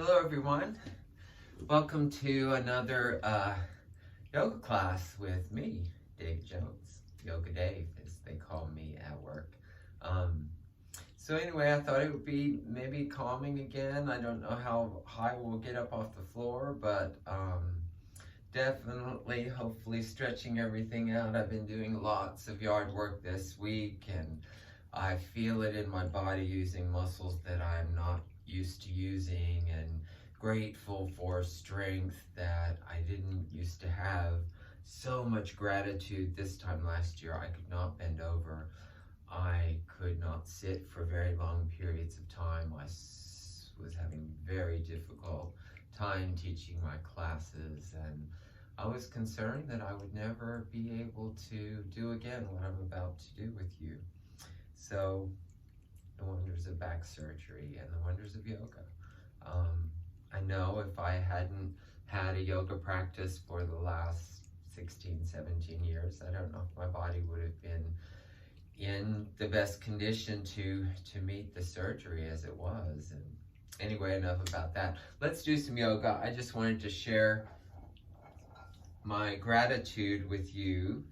Hello everyone, welcome to another yoga class with me, Dave Jones, Yoga Dave as they call me at work. So anyway, I thought it would be maybe calming again. I don't know how high we'll get up off the floor, but definitely, hopefully stretching everything out. I've been doing lots of yard work this week and I feel it in my body using muscles that I'm not used to using, and grateful for strength that I didn't used to have. So much gratitude. This time last year I could not bend over. I could not sit for very long periods of time. I was having very difficult time teaching my classes, and I was concerned that I would never be able to do again what I'm about to do with you. So, the wonders of back surgery and the wonders of yoga. I know if I hadn't had a yoga practice for the last 16, 17 years, I don't know if my body would have been in the best condition to meet the surgery as it was. And anyway, enough about that. Let's do some yoga. I just wanted to share my gratitude with you.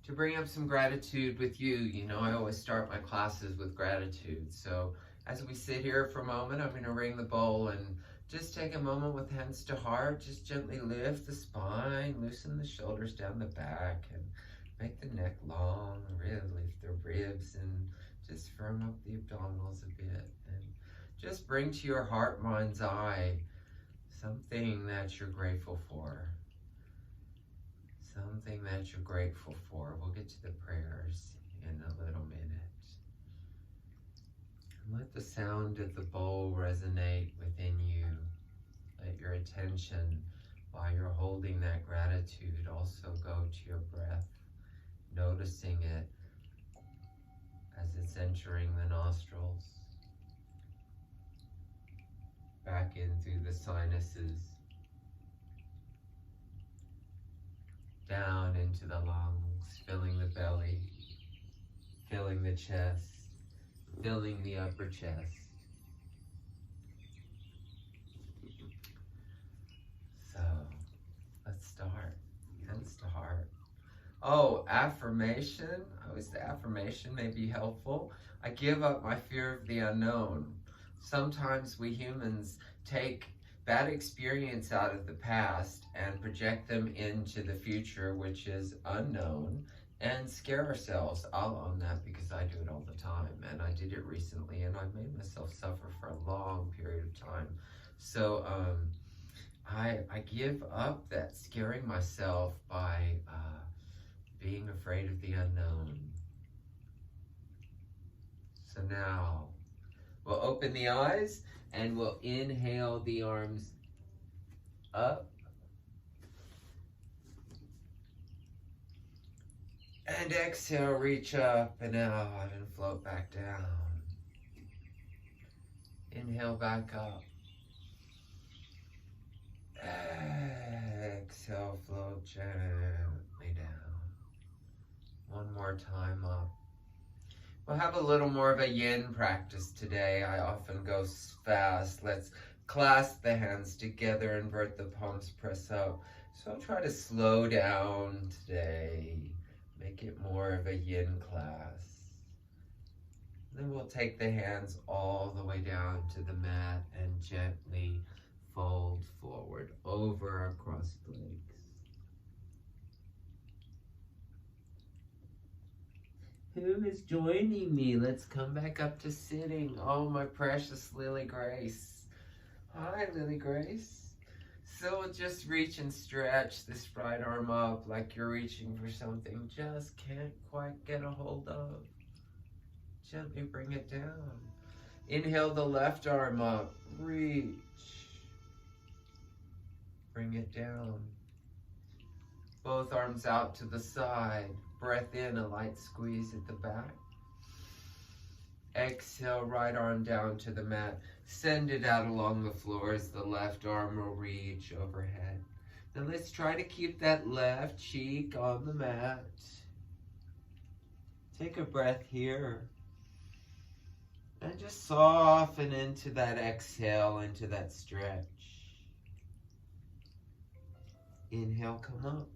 To bring up some gratitude with you. You know, I always start my classes with gratitude. So as we sit here for a moment, I'm going to ring the bowl and just take a moment with hands to heart. Just gently lift the spine, loosen the shoulders down the back, and make the neck long. Really lift the ribs and just firm up the abdominals a bit. And just bring to your heart, mind's eye, something that you're grateful for. Something that you're grateful for. We'll get to the prayers in a little minute. And let the sound of the bowl resonate within you. Let your attention, while you're holding that gratitude, also go to your breath, noticing it as it's entering the nostrils, back in through the sinuses, down into the lungs, filling the belly, filling the chest, filling the upper chest. So, let's start. Hands to heart. Oh, affirmation. The affirmation may be helpful. I give up my fear of the unknown. Sometimes we humans take bad experience out of the past and project them into the future, which is unknown, and scare ourselves. I'll own that because I do it all the time, and I did it recently, and I've made myself suffer for a long period of time. So I give up that scaring myself by being afraid of the unknown. So now we'll open the eyes and we'll inhale the arms up. And exhale, reach up and out and float back down. Inhale back up. Exhale, float gently down. One more time up. We'll have a little more of a yin practice today. I often go fast. Let's clasp the hands together, invert the palms, press up. So I'll try to slow down today. Make it more of a yin class. Then we'll take the hands all the way down to the mat and gently fold forward, over across the legs. Who is joining me? Let's come back up to sitting. Oh, my precious Lily Grace. Hi, Lily Grace. So just reach and stretch this right arm up like you're reaching for something just can't quite get a hold of. Gently bring it down. Inhale the left arm up. Reach. Bring it down. Both arms out to the side. Breath in, a light squeeze at the back. Exhale, right arm down to the mat. Send it out along the floor as the left arm will reach overhead. Now let's try to keep that left cheek on the mat. Take a breath here. And just soften into that exhale, into that stretch. Inhale, come up.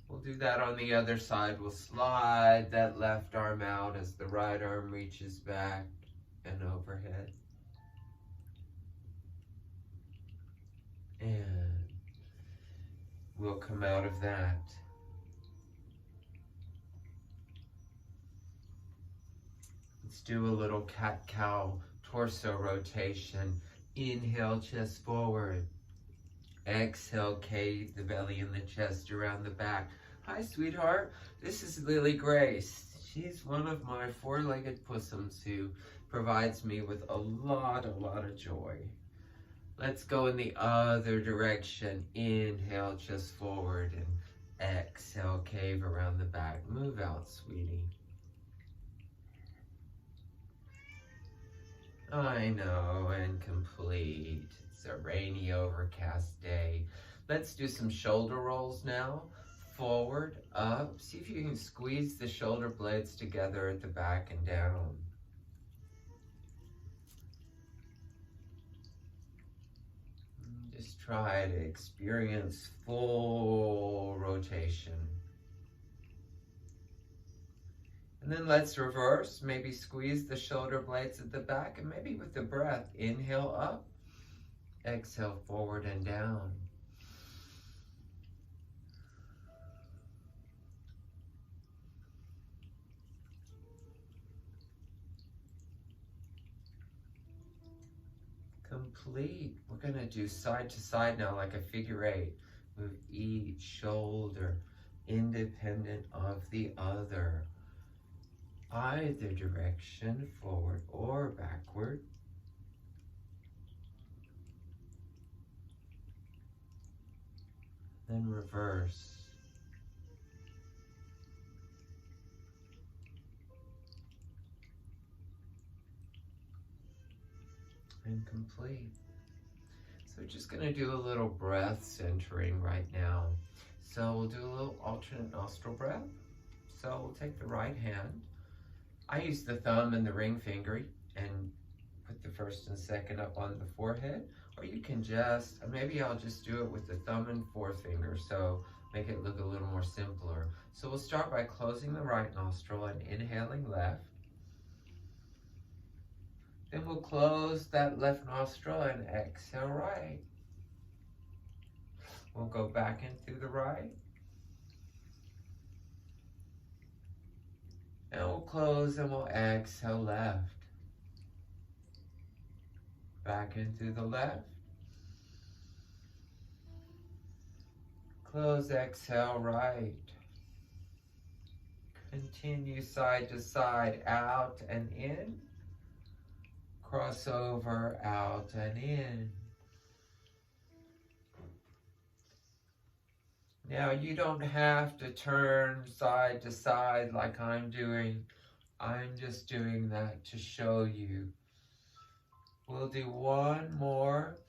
We'll do that on the other side. We'll slide that left arm out as the right arm reaches back and overhead. And we'll come out of that. Let's do a little cat-cow torso rotation. Inhale, chest forward. Exhale, cave the belly and the chest around the back. Hi, sweetheart. This is Lily Grace. She's one of my four-legged possums who provides me with a lot of joy. Let's go in the other direction. Inhale, chest forward, and exhale, cave around the back. Move out, sweetie. I know, and complete. It's a rainy, overcast day. Let's do some shoulder rolls now. Forward, up. See if you can squeeze the shoulder blades together at the back and down. Just try to experience full rotation. And then let's reverse, maybe squeeze the shoulder blades at the back, and maybe with the breath, inhale up, exhale forward and down. Complete. We're gonna do side to side now like a figure eight. Move each shoulder independent of the other. Either direction, forward or backward. Then reverse. And complete. So we're just gonna do a little breath centering right now. So we'll do a little alternate nostril breath. So we'll take the right hand. I use the thumb and the ring finger and put the first and second up on the forehead, or you can just, maybe I'll just do it with the thumb and forefinger, so make it look a little more simpler. So we'll start by closing the right nostril and inhaling left. Then we'll close that left nostril and exhale right. We'll go back in through the right. And we'll close and we'll exhale left. Back in through the left. Close, exhale right. Continue side to side, out and in. Cross over, out and in. Now you don't have to turn side to side like I'm doing. I'm just doing that to show you. We'll do one more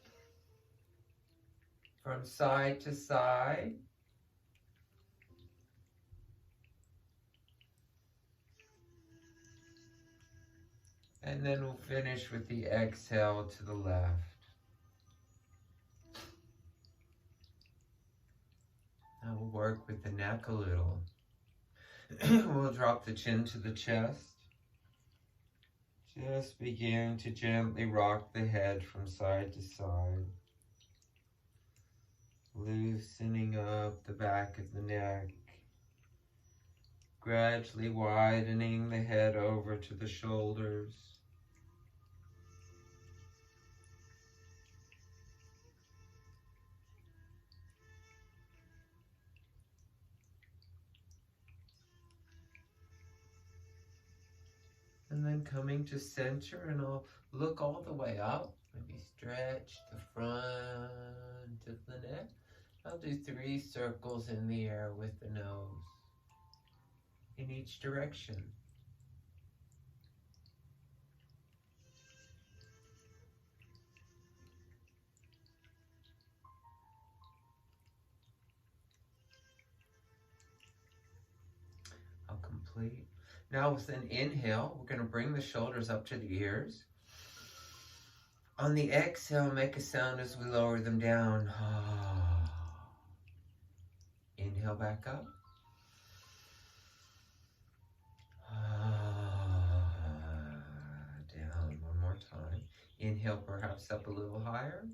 from side to side. And then we'll finish with the exhale to the left. Now we'll work with the neck a little. We'll drop the chin to the chest. Just begin to gently rock the head from side to side. Loosening up the back of the neck. Gradually widening the head over to the shoulders. And then coming to center, and I'll look all the way up. Maybe stretch the front of the neck. I'll do 3 circles in the air with the nose in each direction. I'll complete. Now with an inhale, we're going to bring the shoulders up to the ears. On the exhale, make a sound as we lower them down. Inhale back up. Down one more time. Inhale perhaps up a little higher.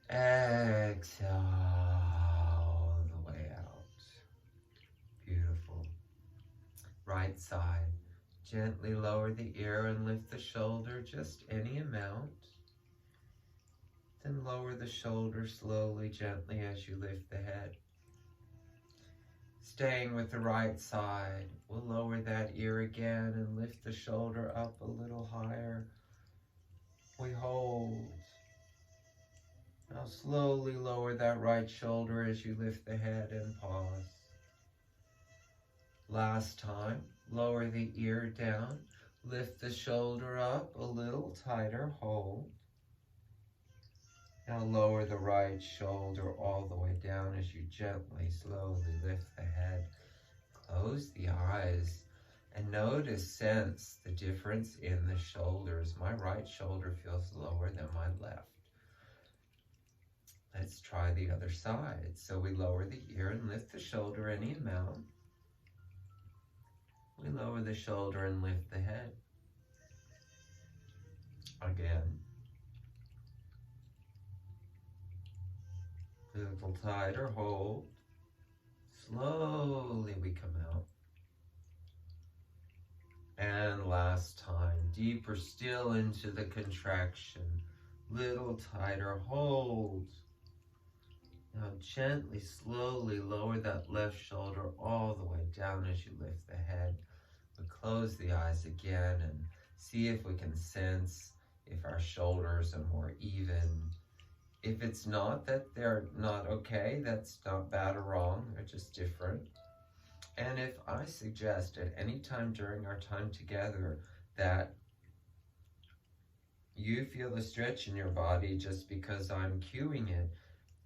Exhale all the way out. Beautiful. Right side. Gently lower the ear and lift the shoulder, just any amount. Then lower the shoulder slowly, gently as you lift the head. Staying with the right side, we'll lower that ear again and lift the shoulder up a little higher. We hold. Now slowly lower that right shoulder as you lift the head and pause. Last time, lower the ear down, lift the shoulder up a little tighter, hold. Now lower the right shoulder all the way down as you gently, slowly lift the head. Close the eyes and notice, sense the difference in the shoulders. My right shoulder feels lower than my left. Let's try the other side. So we lower the ear and lift the shoulder any amount. We lower the shoulder and lift the head. Again. A little tighter, hold. Slowly we come out. And last time, deeper still into the contraction. Little tighter, hold. Now gently, slowly lower that left shoulder all the way down as you lift the head. We close the eyes again and see if we can sense if our shoulders are more even. If it's not that they're not okay, that's not bad or wrong, they're just different. And if I suggest at any time during our time together that you feel a stretch in your body just because I'm cueing it,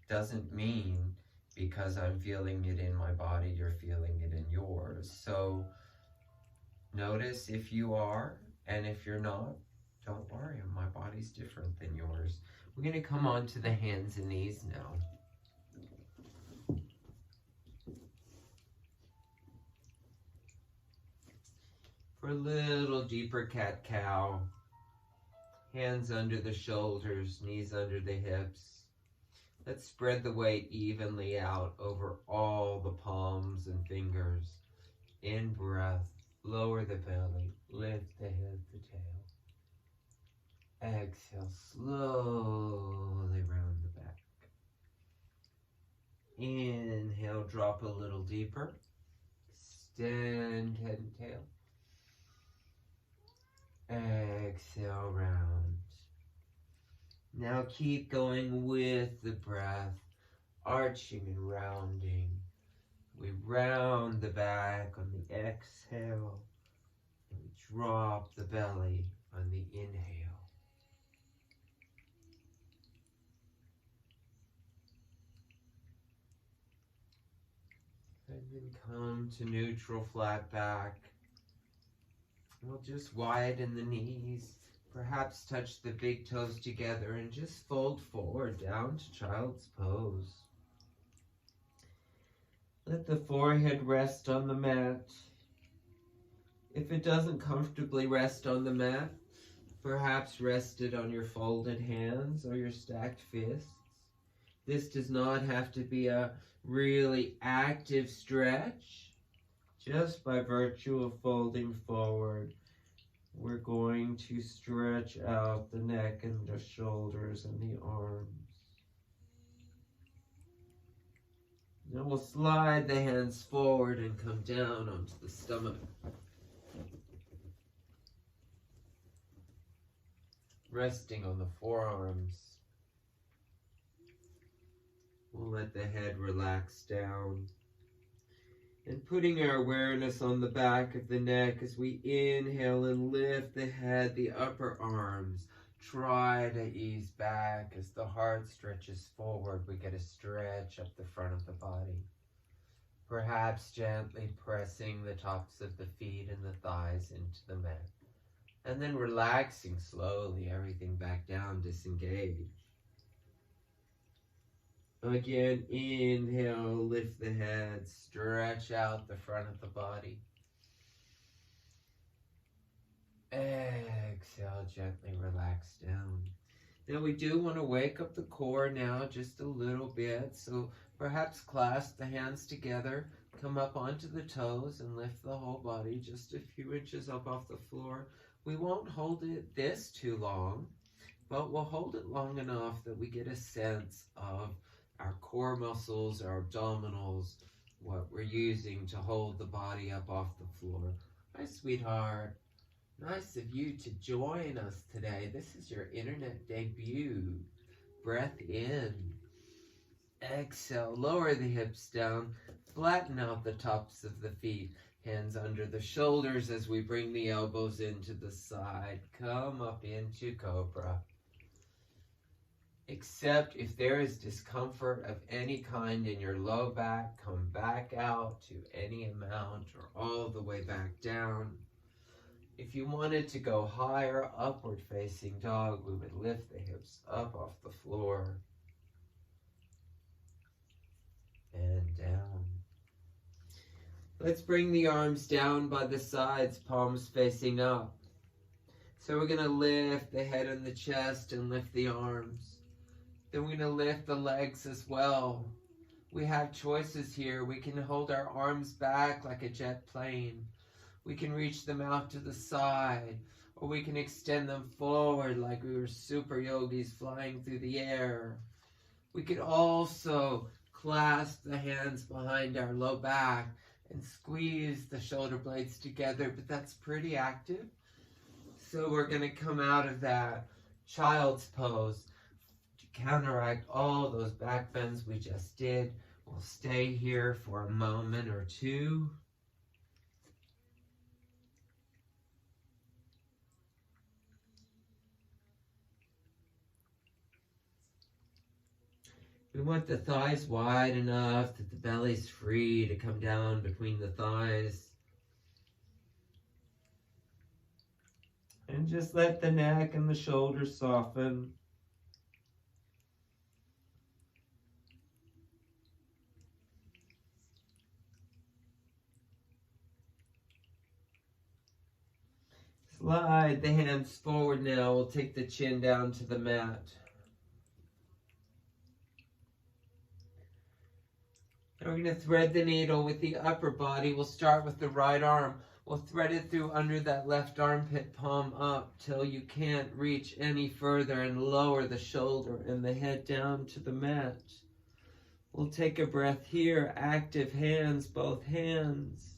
doesn't mean because I'm feeling it in my body, you're feeling it in yours. So notice if you are, and if you're not, don't worry, my body's different than yours. We're going to come on to the hands and knees now. For a little deeper cat-cow, hands under the shoulders, knees under the hips. Let's spread the weight evenly out over all the palms and fingers. In breath, lower the belly, lift the head, the tail. Exhale, slowly round the back. Inhale, drop a little deeper. Extend head and tail. Exhale, round. Now keep going with the breath, arching and rounding. We round the back on the exhale, and we drop the belly on the inhale. And then come to neutral, flat back. We'll just widen the knees, perhaps touch the big toes together and just fold forward down to child's pose. Let the forehead rest on the mat. If it doesn't comfortably rest on the mat, perhaps rest it on your folded hands or your stacked fists. This does not have to be a really active stretch. Just by virtue of folding forward, we're going to stretch out the neck and the shoulders and the arms. Now we'll slide the hands forward and come down onto the stomach. Resting on the forearms. We'll let the head relax down. And putting our awareness on the back of the neck as we inhale and lift the head, the upper arms. Try to ease back as the heart stretches forward. We get a stretch up the front of the body. Perhaps gently pressing the tops of the feet and the thighs into the mat. And then relaxing slowly everything back down, disengage. Again, inhale, lift the head, stretch out the front of the body. Exhale, gently relax down. Now we do want to wake up the core now just a little bit. So perhaps clasp the hands together, come up onto the toes and lift the whole body just a few inches up off the floor. We won't hold it this too long, but we'll hold it long enough that we get a sense of our core muscles, our abdominals, what we're using to hold the body up off the floor. Hi, sweetheart. Nice of you to join us today. This is your internet debut. Breath in. Exhale. Lower the hips down. Flatten out the tops of the feet. Hands under the shoulders as we bring the elbows into the side. Come up into Cobra. Except if there is discomfort of any kind in your low back, come back out to any amount or all the way back down. If you wanted to go higher, upward facing dog, we would lift the hips up off the floor and down. Let's bring the arms down by the sides, palms facing up. So we're going to lift the head and the chest and lift the arms. Then we're going to lift the legs as well. We have choices here. We can hold our arms back like a jet plane. We can reach them out to the side, or we can extend them forward like we were super yogis flying through the air. We could also clasp the hands behind our low back and squeeze the shoulder blades together, but that's pretty active. So we're going to come out of that child's pose to counteract all those back bends we just did. We'll stay here for a moment or two. We want the thighs wide enough that the belly's free to come down between the thighs. And just let the neck and the shoulders soften. Slide the hands forward now. We'll take the chin down to the mat. And we're going to thread the needle with the upper body. We'll start with the right arm. We'll thread it through under that left armpit, palm up till you can't reach any further, and lower the shoulder and the head down to the mat. We'll take a breath here. Active hands, both hands.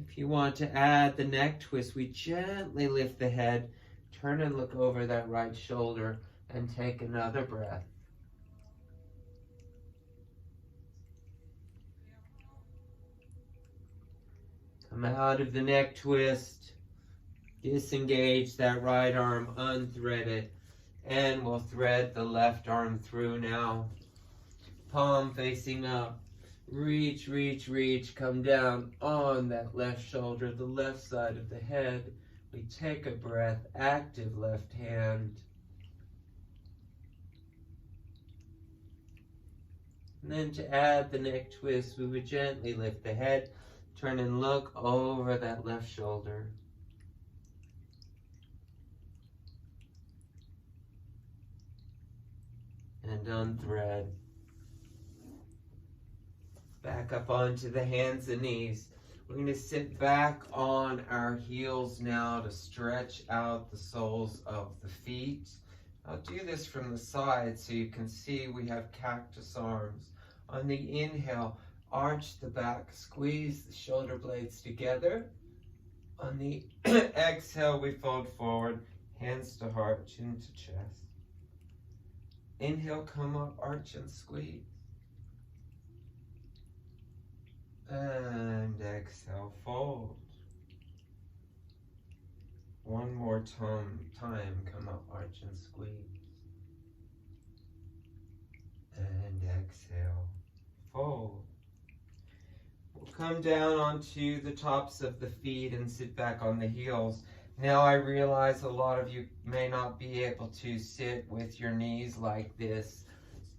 If you want to add the neck twist, we gently lift the head, turn and look over that right shoulder, and take another breath. Come out of the neck twist, disengage that right arm, unthread it, and we'll thread the left arm through now. Palm facing up. Reach, reach, reach, come down on that left shoulder, the left side of the head. We take a breath, active left hand. And then to add the neck twist, we would gently lift the head, turn and look over that left shoulder. And unthread. Back up onto the hands and knees. We're going to sit back on our heels now to stretch out the soles of the feet. I'll do this from the side so you can see we have cactus arms. On the inhale, arch the back, squeeze the shoulder blades together. On the exhale, we fold forward, hands to heart, chin to chest. Inhale, come up, arch and squeeze. And exhale, fold. One more time, come up, arch and squeeze. And exhale, fold. We'll come down onto the tops of the feet and sit back on the heels. Now I realize a lot of you may not be able to sit with your knees like this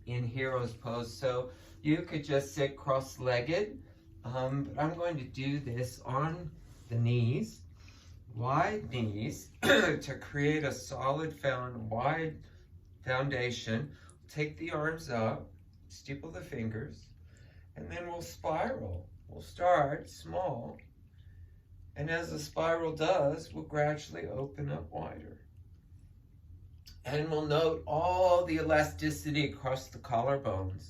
in hero's pose, so you could just sit cross-legged, but I'm going to do this on the knees, wide knees, to create a solid wide foundation. Take the arms up, steeple the fingers, and then we'll spiral. We'll start small, and as the spiral does, we'll gradually open up wider. And we'll note all the elasticity across the collarbones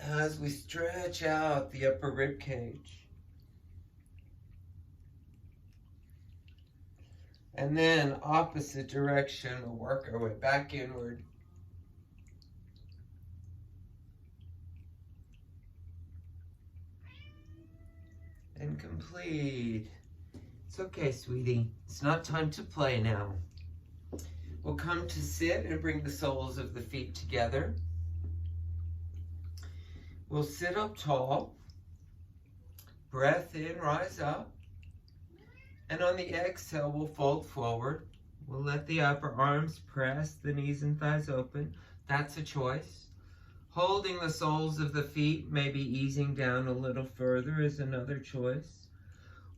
as we stretch out the upper rib cage. And then opposite direction, we'll work our way back inward. And complete. It's okay, sweetie. It's not time to play now. We'll come to sit and bring the soles of the feet together. We'll sit up tall. Breath in, rise up. And on the exhale, we'll fold forward. We'll let the upper arms press, the knees and thighs open. That's a choice. Holding the soles of the feet, maybe easing down a little further, is another choice.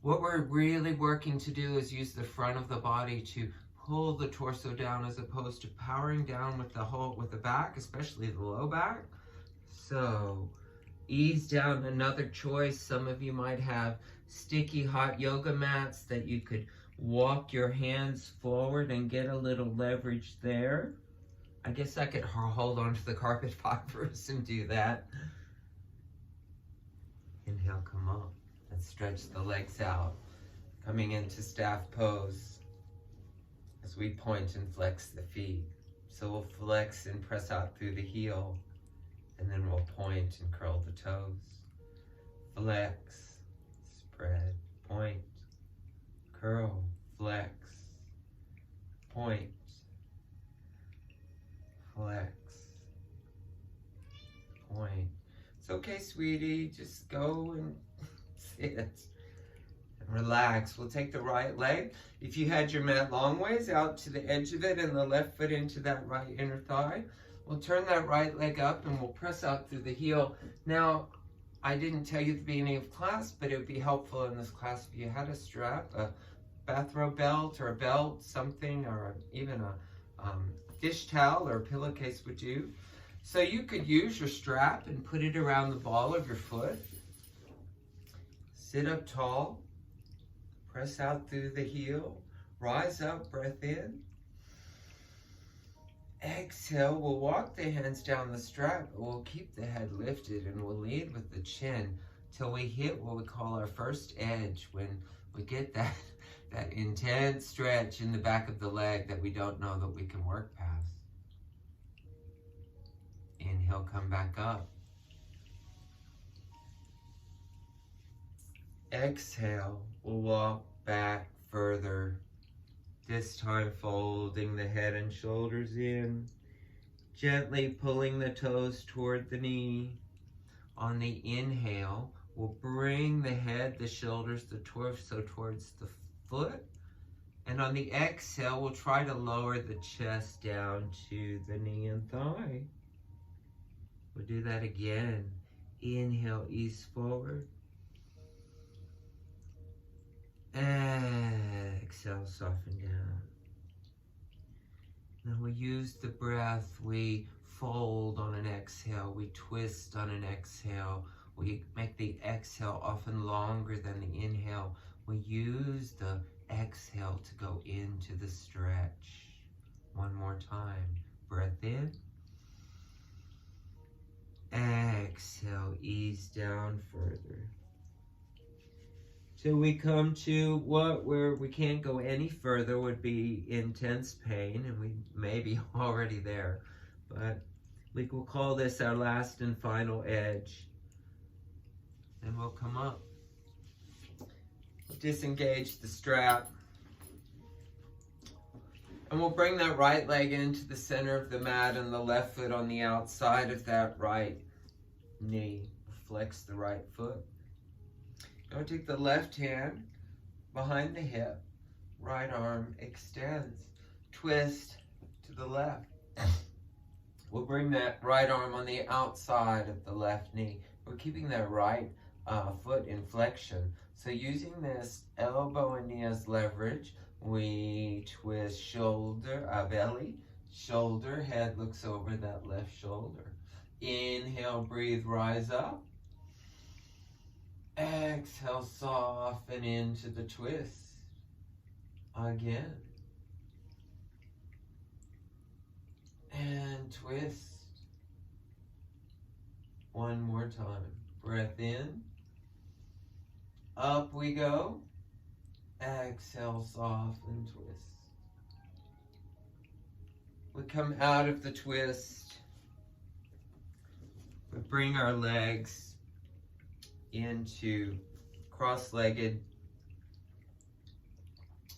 What we're really working to do is use the front of the body to pull the torso down as opposed to powering down with the back, especially the low back. So ease down, another choice. Some of you might have sticky hot yoga mats that you could walk your hands forward and get a little leverage there. I guess I could hold on to the carpet fibers and do that. Inhale, come up and stretch the legs out. Coming into staff pose as we point and flex the feet. So we'll flex and press out through the heel, and then we'll point and curl the toes. Flex, spread, point, curl, flex, point, flex, point. It's okay, sweetie, just go and sit and relax. We'll take the right leg. If you had your mat long ways out to the edge of it and the left foot into that right inner thigh, we'll turn that right leg up and we'll press out through the heel. Now, I didn't tell you at the beginning of class, but it would be helpful in this class if you had a strap, a bathrobe belt or a belt, something, or even a dish towel or a pillowcase would do. So you could use your strap and put it around the ball of your foot. Sit up tall, press out through the heel, rise up, breath in. Exhale, we'll walk the hands down the strap, but we'll keep the head lifted and we'll lead with the chin till we hit what we call our first edge, when we get that intense stretch in the back of the leg that we don't know that we can work past. Inhale, come back up. Exhale, we'll walk back further. This time folding the head and shoulders in, gently pulling the toes toward the knee. On the inhale, we'll bring the head, the shoulders, the torso towards the foot. And on the exhale, we'll try to lower the chest down to the knee and thigh. We'll do that again. Inhale, ease forward. Exhale, soften down. Now we use the breath. We fold on an exhale. We twist on an exhale. We make the exhale often longer than the inhale. We use the exhale to go into the stretch. One more time. Breath in. Exhale, ease down further. Till we come to where we can't go any further would be intense pain, and we may be already there, but we will call this our last and final edge. And we'll come up. We'll disengage the strap. And we'll bring that right leg into the center of the mat and the left foot on the outside of that right knee. Flex the right foot. Now we'll take the left hand behind the hip. Right arm extends. Twist to the left. We'll bring that right arm on the outside of the left knee. We're keeping that right foot in flexion. So using this elbow and knee as leverage, we twist shoulder, belly, shoulder, head looks over that left shoulder. Inhale, breathe, rise up. Exhale, soften into the twist. Again. And twist. One more time. Breath in. Up we go. Exhale, soften, twist. We come out of the twist. We bring our legs into cross-legged,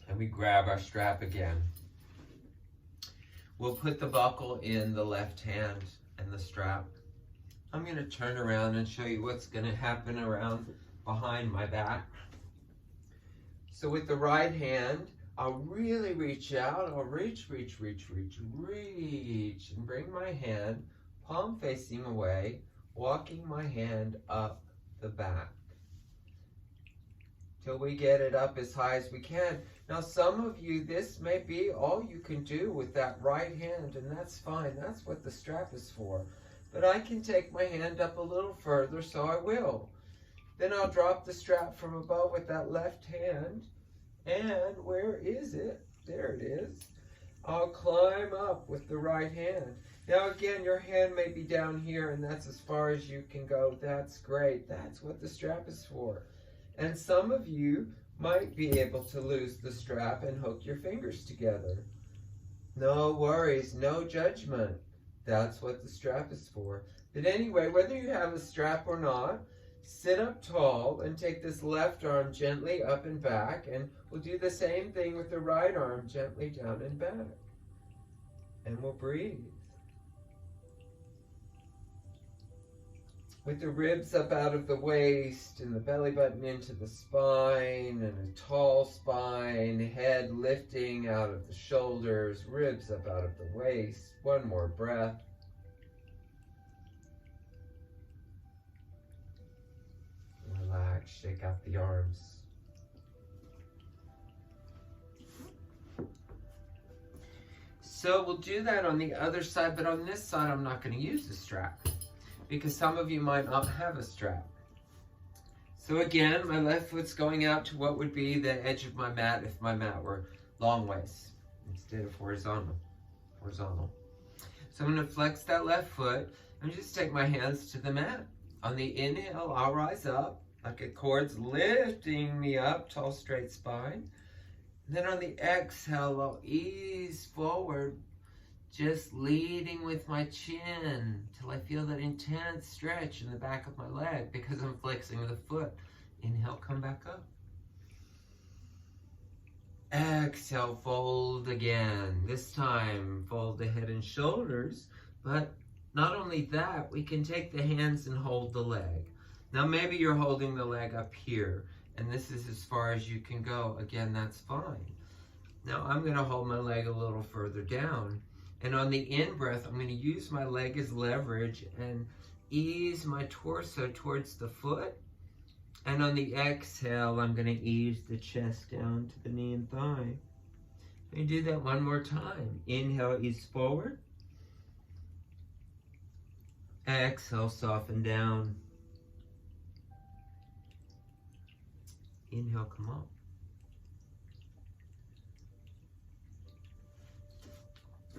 and we grab our strap again. We'll put the buckle in the left hand and the strap. I'm going to turn around and show you what's going to happen around behind my back. So with the right hand, I'll really reach out. I'll reach, and bring my hand, palm facing away, walking my hand up the back till we get it up as high as we can. Now some of you, this may be all you can do with that right hand, and that's fine. That's what the strap is for. But I can take my hand up a little further, so I will. Then I'll drop the strap from above with that left hand, and where is it? There it is. I'll climb up with the right hand. Now again, your hand may be down here, and that's as far as you can go. That's great. That's what the strap is for. And some of you might be able to lose the strap and hook your fingers together. No worries, no judgment. That's what the strap is for. But anyway, whether you have a strap or not, sit up tall and take this left arm gently up and back, and we'll do the same thing with the right arm gently down and back. And we'll breathe. With the ribs up out of the waist and the belly button into the spine and a tall spine, head lifting out of the shoulders, ribs up out of the waist. One more breath. Relax, shake out the arms. So we'll do that on the other side, but on this side I'm not going to use the strap, because some of you might not have a strap. So again, my left foot's going out to what would be the edge of my mat if my mat were long waist instead of horizontal. So I'm going to flex that left foot and just take my hands to the mat. On the inhale, I'll rise up like a cord's lifting me up, tall straight spine. And then on the exhale, I'll ease forward, just leading with my chin till I feel that intense stretch in the back of my leg because I'm flexing the foot. Inhale, come back up. Exhale, fold again. This time, fold the head and shoulders. But not only that, we can take the hands and hold the leg. Now maybe you're holding the leg up here, and this is as far as you can go. Again, that's fine. Now I'm going to hold my leg a little further down. And on the in-breath, I'm going to use my leg as leverage and ease my torso towards the foot. And on the exhale, I'm going to ease the chest down to the knee and thigh. Let me do that one more time. Inhale, ease forward. Exhale, soften down. Inhale, come up.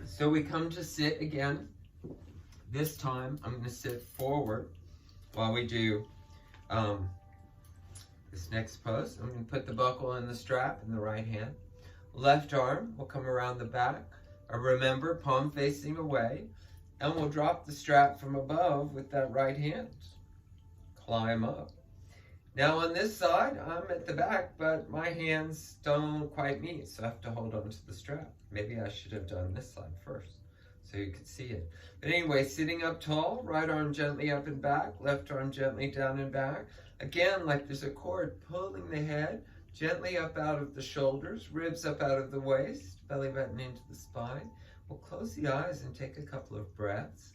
So we come to sit again. This time, I'm going to sit forward while we do this next pose. I'm going to put the buckle in the strap in the right hand. Left arm will come around the back. Remember, palm facing away. And we'll drop the strap from above with that right hand. Climb up. Now on this side, I'm at the back, but my hands don't quite meet, so I have to hold on to the strap. Maybe I should have done this side first so you could see it. But anyway, sitting up tall, right arm gently up and back, left arm gently down and back. Again, like there's a cord pulling the head gently up out of the shoulders, ribs up out of the waist, belly button into the spine. We'll close the eyes and take a couple of breaths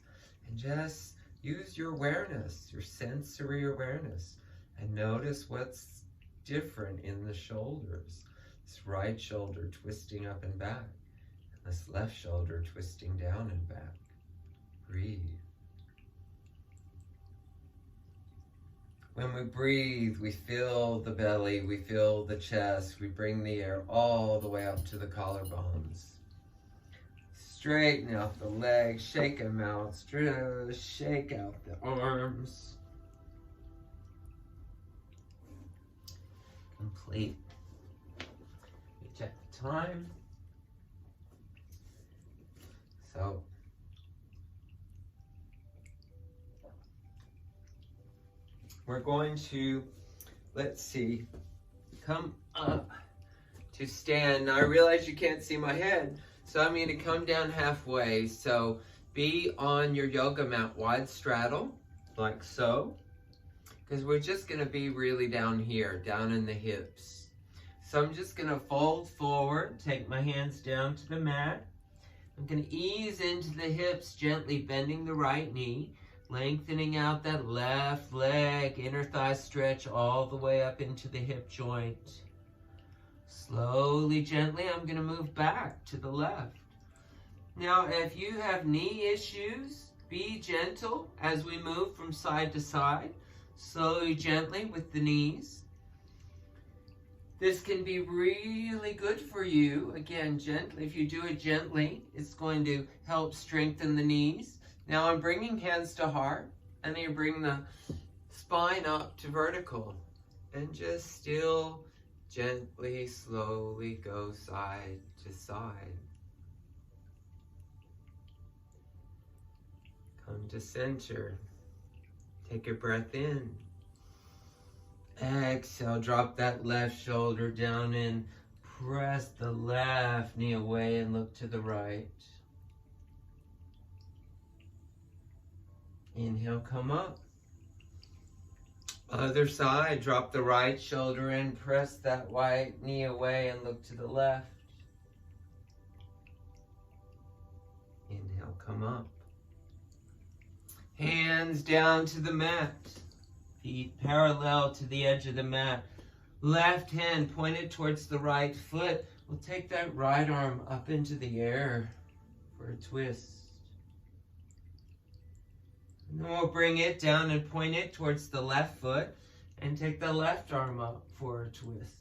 and just use your awareness, your sensory awareness, and notice what's different in the shoulders. This right shoulder twisting up and back, and this left shoulder twisting down and back. Breathe. When we breathe, we fill the belly, we fill the chest, we bring the air all the way up to the collarbones. Straighten out the legs, shake them out, shake out the arms. Complete. We check the time. So, we're going to, let's see, come up to stand. Now I realize you can't see my head, so I'm going to come down halfway. So be on your yoga mat, wide straddle, like so, because we're just going to be really down here, down in the hips. So I'm just going to fold forward, take my hands down to the mat. I'm going to ease into the hips, gently bending the right knee, lengthening out that left leg, inner thigh stretch all the way up into the hip joint. Slowly, gently, I'm going to move back to the left. Now, if you have knee issues, be gentle as we move from side to side, slowly, gently with the knees. This can be really good for you. Again, gently. If you do it gently, it's going to help strengthen the knees. Now I'm bringing hands to heart, and then you bring the spine up to vertical, and just still gently, slowly go side to side. Come to center. Take a breath in. Exhale, drop that left shoulder down and press the left knee away and look to the right. Inhale, come up. Other side, drop the right shoulder in, press that right knee away and look to the left. Inhale, come up. Hands down to the mat. Feet parallel to the edge of the mat. Left hand pointed towards the right foot. We'll take that right arm up into the air for a twist. And then we'll bring it down and point it towards the left foot and take the left arm up for a twist.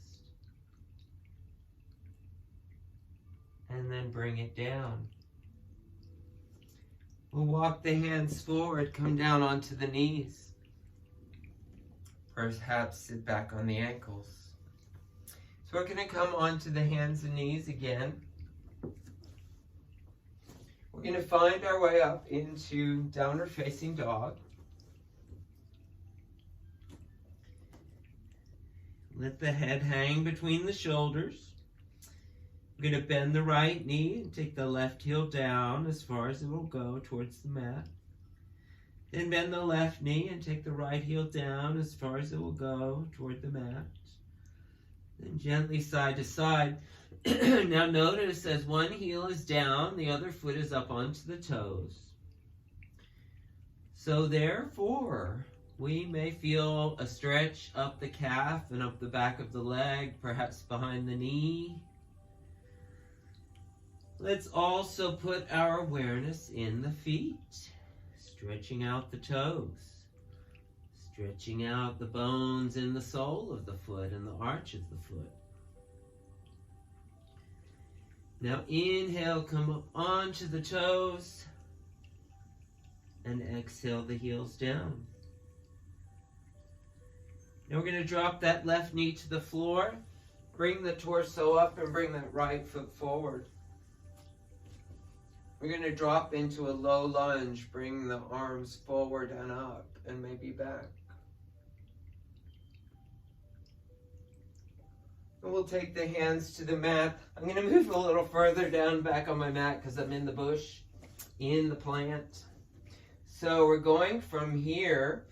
And then bring it down. We'll walk the hands forward, come down onto the knees. Perhaps sit back on the ankles. So we're going to come onto the hands and knees again. We're going to find our way up into downward facing dog. Let the head hang between the shoulders. We're going to bend the right knee and take the left heel down as far as it will go towards the mat. Then bend the left knee and take the right heel down as far as it will go toward the mat. Then gently side to side. Now notice as one heel is down, the other foot is up onto the toes. So therefore, we may feel a stretch up the calf and up the back of the leg, perhaps behind the knee. Let's also put our awareness in the feet, stretching out the toes, stretching out the bones in the sole of the foot and the arch of the foot. Now inhale, come up onto the toes, and exhale the heels down. Now we're going to drop that left knee to the floor, bring the torso up and bring that right foot forward. We're going to drop into a low lunge, bring the arms forward and up and maybe back. And we'll take the hands to the mat. I'm going to move a little further down back on my mat because I'm in the bush, in the plant. So we're going from here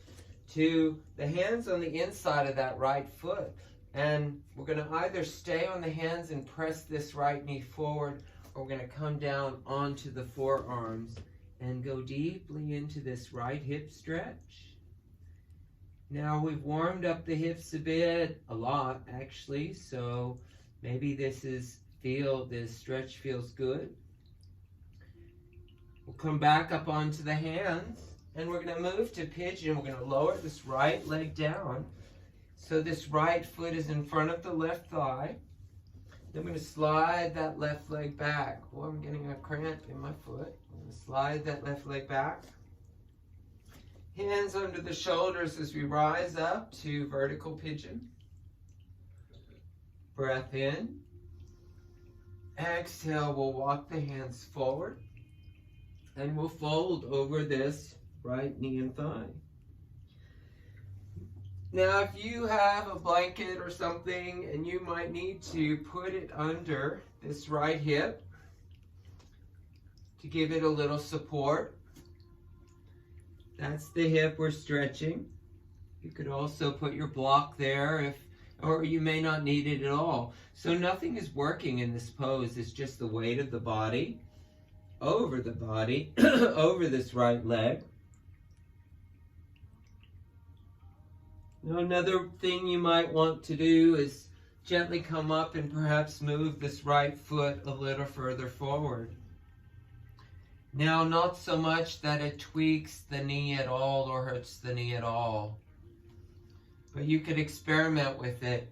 to the hands on the inside of that right foot. And we're going to either stay on the hands and press this right knee forward, or we're going to come down onto the forearms and go deeply into this right hip stretch. Now we've warmed up the hips a bit, a lot actually, so maybe this stretch feels good. We'll come back up onto the hands and we're going to move to pigeon. We're going to lower this right leg down so this right foot is in front of the left thigh. Then I'm going to slide that left leg back. Oh, I'm getting a cramp in my foot. I'm going to slide that left leg back. Hands under the shoulders as we rise up to vertical pigeon. Breath in. Exhale, we'll walk the hands forward. And we'll fold over this right knee and thigh. Now, if you have a blanket or something and you might need to put it under this right hip to give it a little support. That's the hip we're stretching. You could also put your block there, or you may not need it at all. So nothing is working in this pose. It's just the weight of the body, over this right leg. Now another thing you might want to do is gently come up and perhaps move this right foot a little further forward. Now, not so much that it tweaks the knee at all or hurts the knee at all, but you could experiment with it.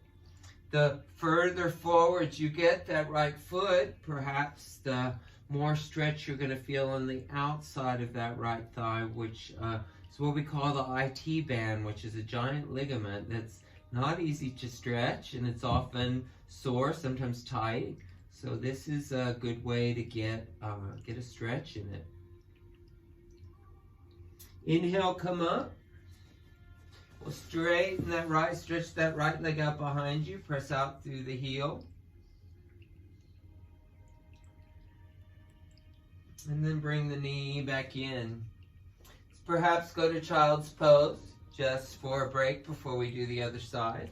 The further forward you get that right foot, perhaps the more stretch you're going to feel on the outside of that right thigh, which is what we call the IT band, which is a giant ligament that's not easy to stretch, and it's often sore, sometimes tight. So this is a good way to get a stretch in it. Inhale, come up. We'll straighten that right, stretch that right leg out behind you, press out through the heel. And then bring the knee back in. Perhaps go to child's pose just for a break before we do the other side.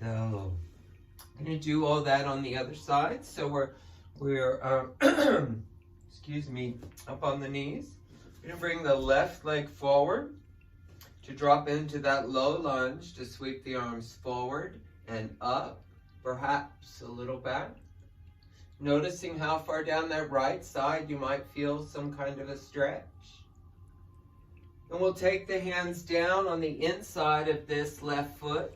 So, I'm going to do all that on the other side. So we're excuse me, up on the knees. We're going to bring the left leg forward to drop into that low lunge to sweep the arms forward and up, perhaps a little back. Noticing how far down that right side you might feel some kind of a stretch. And we'll take the hands down on the inside of this left foot.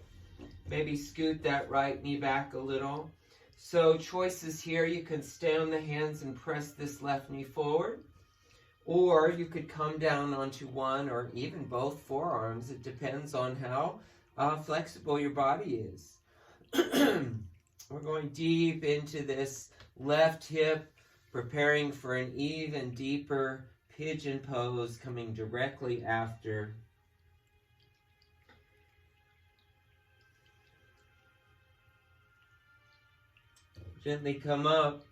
Maybe scoot that right knee back a little. So choices here, you can stay on the hands and press this left knee forward. Or you could come down onto one or even both forearms. It depends on how flexible your body is. We're going deep into this left hip, preparing for an even deeper pigeon pose coming directly after. Gently come up,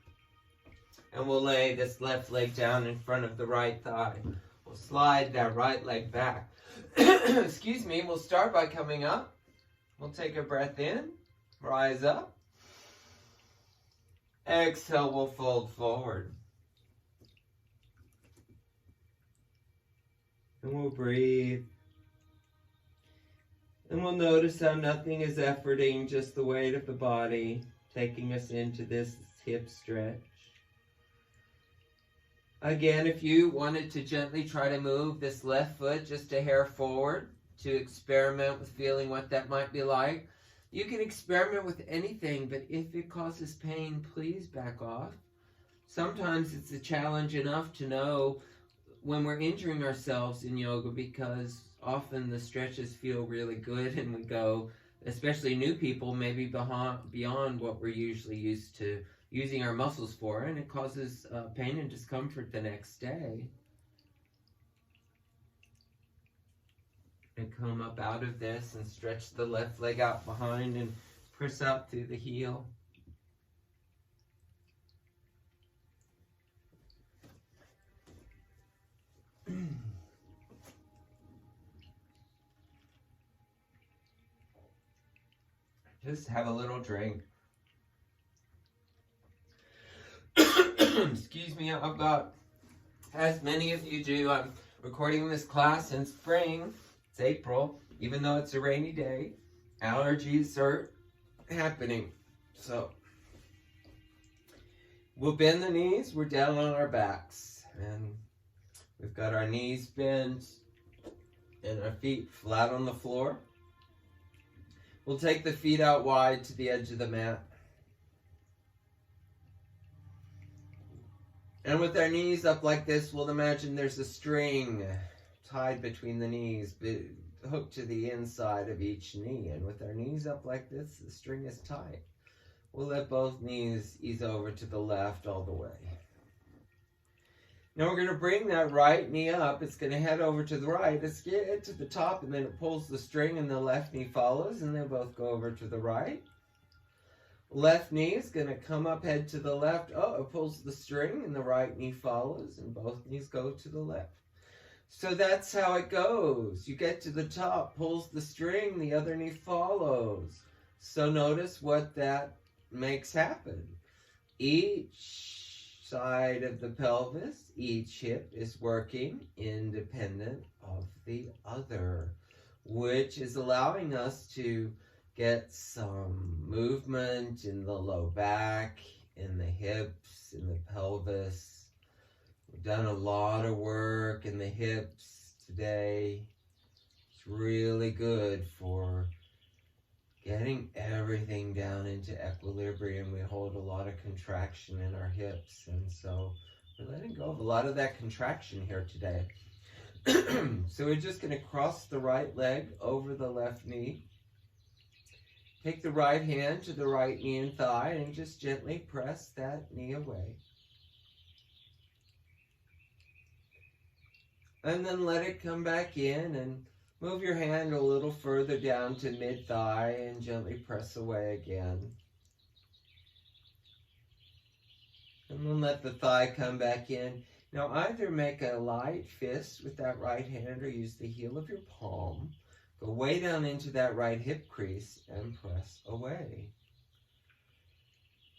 and we'll lay this left leg down in front of the right thigh. We'll slide that right leg back. Excuse me, we'll start by coming up. We'll take a breath in, rise up. Exhale, we'll fold forward. And we'll breathe. And we'll notice how nothing is efforting, just the weight of the body taking us into this hip stretch. Again, if you wanted to gently try to move this left foot just a hair forward to experiment with feeling what that might be like, you can experiment with anything, but if it causes pain, please back off. Sometimes it's a challenge enough to know when we're injuring ourselves in yoga, because often the stretches feel really good and we go, especially new people, maybe beyond what we're usually used to using our muscles for, and it causes pain and discomfort the next day. And come up out of this and stretch the left leg out behind and press out through the heel. Just have a little drink. Excuse me, I've got, as many of you do, I'm recording this class in spring. It's April, even though it's a rainy day. Allergies are happening. So, we'll bend the knees, we're down on our backs. And we've got our knees bent and our feet flat on the floor. We'll take the feet out wide to the edge of the mat. And with our knees up like this, we'll imagine there's a string tied between the knees, hooked to the inside of each knee. And with our knees up like this, the string is tight. We'll let both knees ease over to the left all the way. Now we're going to bring that right knee up. It's going to head over to the right. Let's get to the top, and then it pulls the string, and the left knee follows, and they both go over to the right. Left knee is going to come up, head to the left. Oh, it pulls the string, and the right knee follows, and both knees go to the left. So that's how it goes. You get to the top, pulls the string, the other knee follows. So notice what that makes happen. Each side of the pelvis, each hip is working independent of the other, which is allowing us to get some movement in the low back, in the hips, in the pelvis. We've done a lot of work in the hips today. It's really good for getting everything down into equilibrium. We hold a lot of contraction in our hips, and so we're letting go of a lot of that contraction here today. So we're just going to cross the right leg over the left knee. Take the right hand to the right knee and thigh and just gently press that knee away. And then let it come back in, and move your hand a little further down to mid-thigh and gently press away again. And then let the thigh come back in. Now either make a light fist with that right hand or use the heel of your palm. Go way down into that right hip crease and press away.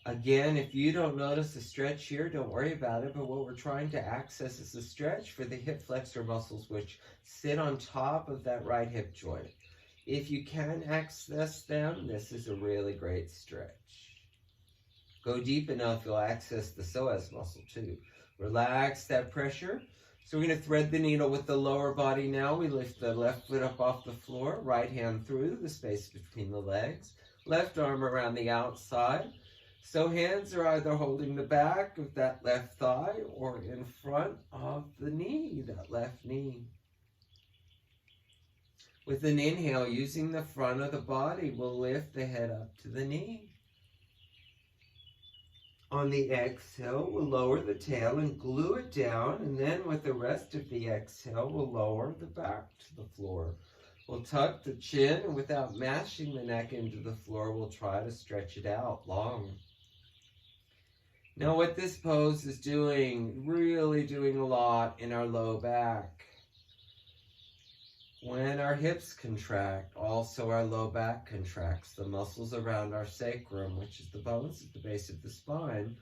Again, if you don't notice a stretch here, don't worry about it, but what we're trying to access is a stretch for the hip flexor muscles which sit on top of that right hip joint. If you can access them, this is a really great stretch. Go deep enough, you'll access the psoas muscle too. Relax that pressure. So we're going to thread the needle with the lower body now. We lift the left foot up off the floor, right hand through the space between the legs, left arm around the outside. So hands are either holding the back of that left thigh or in front of the knee, that left knee. With an inhale, using the front of the body, we'll lift the head up to the knee. On the exhale, we'll lower the tail and glue it down, and then with the rest of the exhale, we'll lower the back to the floor. We'll tuck the chin, and without mashing the neck into the floor, we'll try to stretch it out long. Now what this pose is doing, really doing a lot in our low back. When our hips contract, also our low back contracts, the muscles around our sacrum, which is the bones at the base of the spine.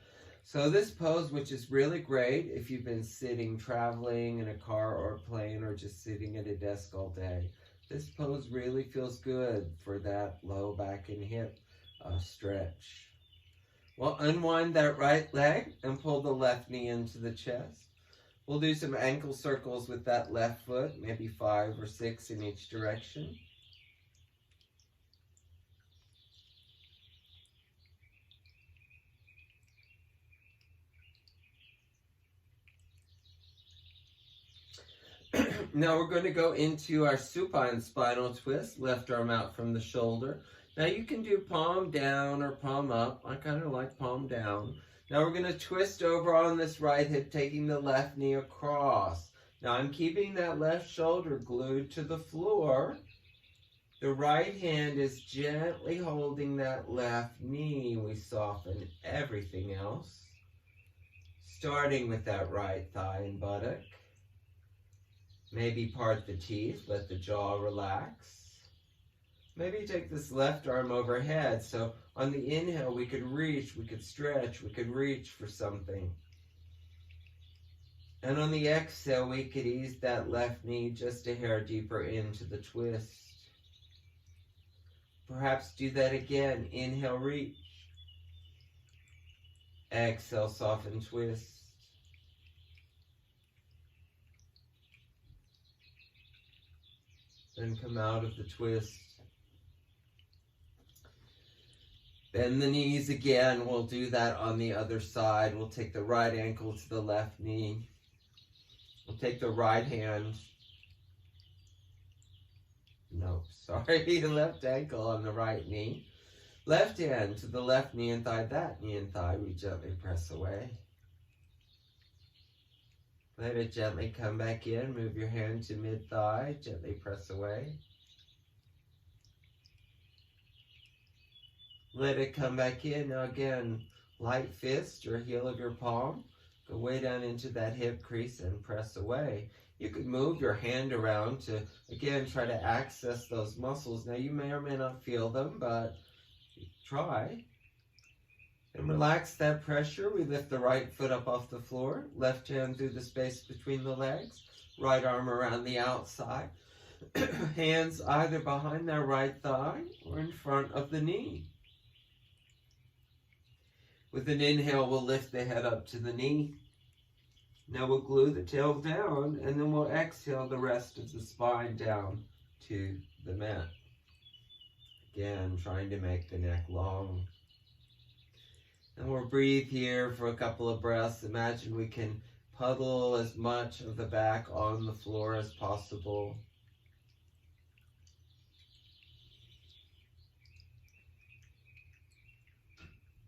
So this pose, which is really great if you've been sitting, traveling in a car or a plane, or just sitting at a desk all day. This pose really feels good for that low back and hip stretch. We'll unwind that right leg and pull the left knee into the chest. We'll do some ankle circles with that left foot, maybe 5 or 6 in each direction. Now we're going to go into our supine spinal twist, left arm out from the shoulder. Now you can do palm down or palm up. I kind of like palm down. Now we're going to twist over on this right hip, taking the left knee across. Now I'm keeping that left shoulder glued to the floor. The right hand is gently holding that left knee. We soften everything else, starting with that right thigh and buttock. Maybe part the teeth, let the jaw relax. Maybe take this left arm overhead, so on the inhale we could reach, we could stretch, we could reach for something. And on the exhale we could ease that left knee just a hair deeper into the twist. Perhaps do that again. Inhale, reach. Exhale, soften, twist. Then come out of the twist. Bend the knees again. We'll do that on the other side. We'll take the right ankle to the left knee. We'll take the right hand. No, sorry, the left ankle on the right knee. Left hand to the left knee and thigh. That knee and thigh, we gently press away. Let it gently come back in. Move your hand to mid-thigh. Gently press away. Let it come back in. Now again, light fist or heel of your palm. Go way down into that hip crease and press away. You could move your hand around to, again, try to access those muscles. Now you may or may not feel them, but try. And relax that pressure. We lift the right foot up off the floor. Left hand through the space between the legs. Right arm around the outside. Hands either behind that right thigh or in front of the knee. With an inhale, we'll lift the head up to the knee. Now we'll glue the tail down, and then we'll exhale the rest of the spine down to the mat. Again, trying to make the neck long. And we'll breathe here for a couple of breaths. Imagine we can puddle as much of the back on the floor as possible.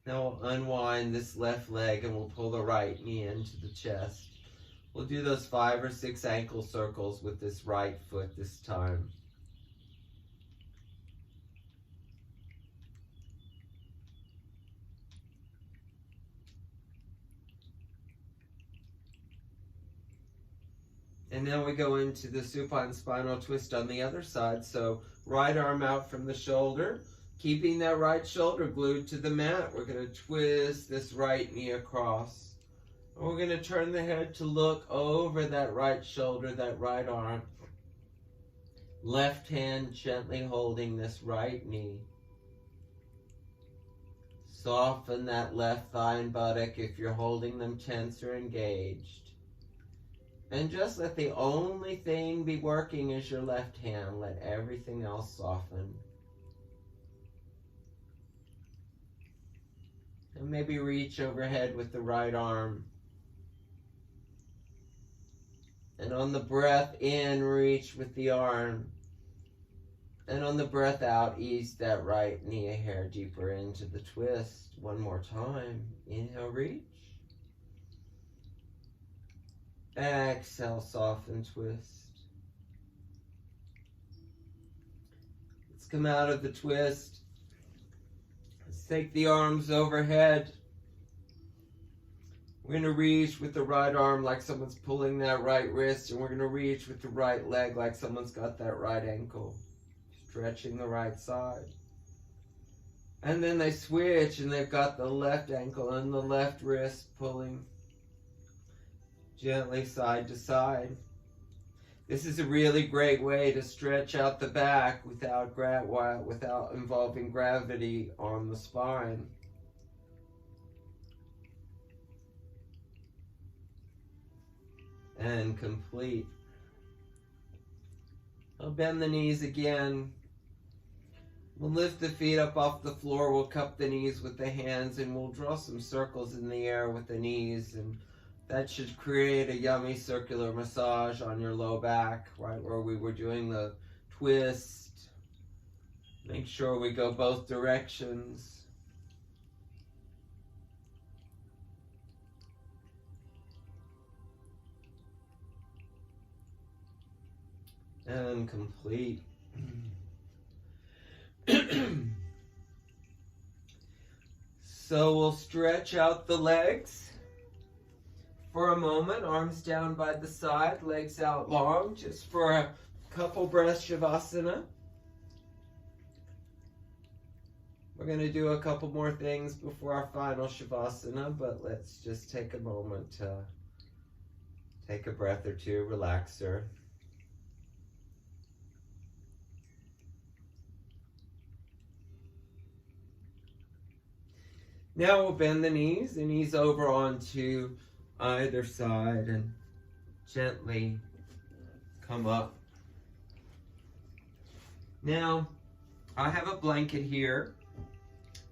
Now we'll unwind this left leg and we'll pull the right knee into the chest. We'll do those 5 or 6 ankle circles with this right foot this time. And now we go into the supine spinal twist on the other side. So right arm out from the shoulder. Keeping that right shoulder glued to the mat, we're going to twist this right knee across. And we're going to turn the head to look over that right shoulder, that right arm. Left hand gently holding this right knee. Soften that left thigh and buttock if you're holding them tense or engaged. And just let the only thing be working is your left hand. Let everything else soften. And maybe reach overhead with the right arm. And on the breath in, reach with the arm. And on the breath out, ease that right knee a hair deeper into the twist. One more time. Inhale, reach. Exhale, soften, twist. Let's come out of the twist. Let's take the arms overhead. We're going to reach with the right arm like someone's pulling that right wrist, and we're going to reach with the right leg like someone's got that right ankle. Stretching the right side. And then they switch and they've got the left ankle and the left wrist pulling gently side to side. This is a really great way to stretch out the back without involving gravity on the spine. And complete. I'll bend the knees again. We'll lift the feet up off the floor. We'll cup the knees with the hands and we'll draw some circles in the air with the knees and That should create a yummy circular massage on your low back, right where we were doing the twist. Make sure we go both directions. And complete. So we'll stretch out the legs for a moment, arms down by the side, legs out long, just for a couple breaths Shavasana. We're going to do a couple more things before our final Shavasana, but let's just take a moment to take a breath or two, relax her. Now we'll bend the knees over onto either side and gently come up. Now, I have a blanket here.